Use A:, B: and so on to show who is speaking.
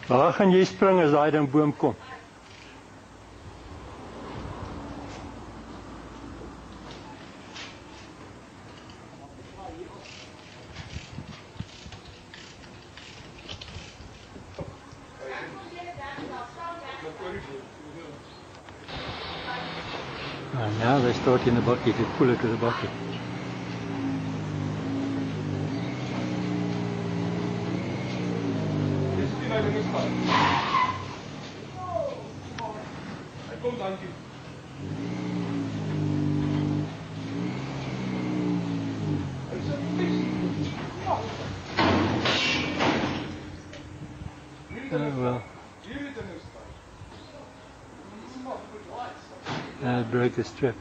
A: Waar gaan jy spring as daai ding boom kom? Now they start in the bucket, you pull it to the bucket. Oh well. It broke the strip.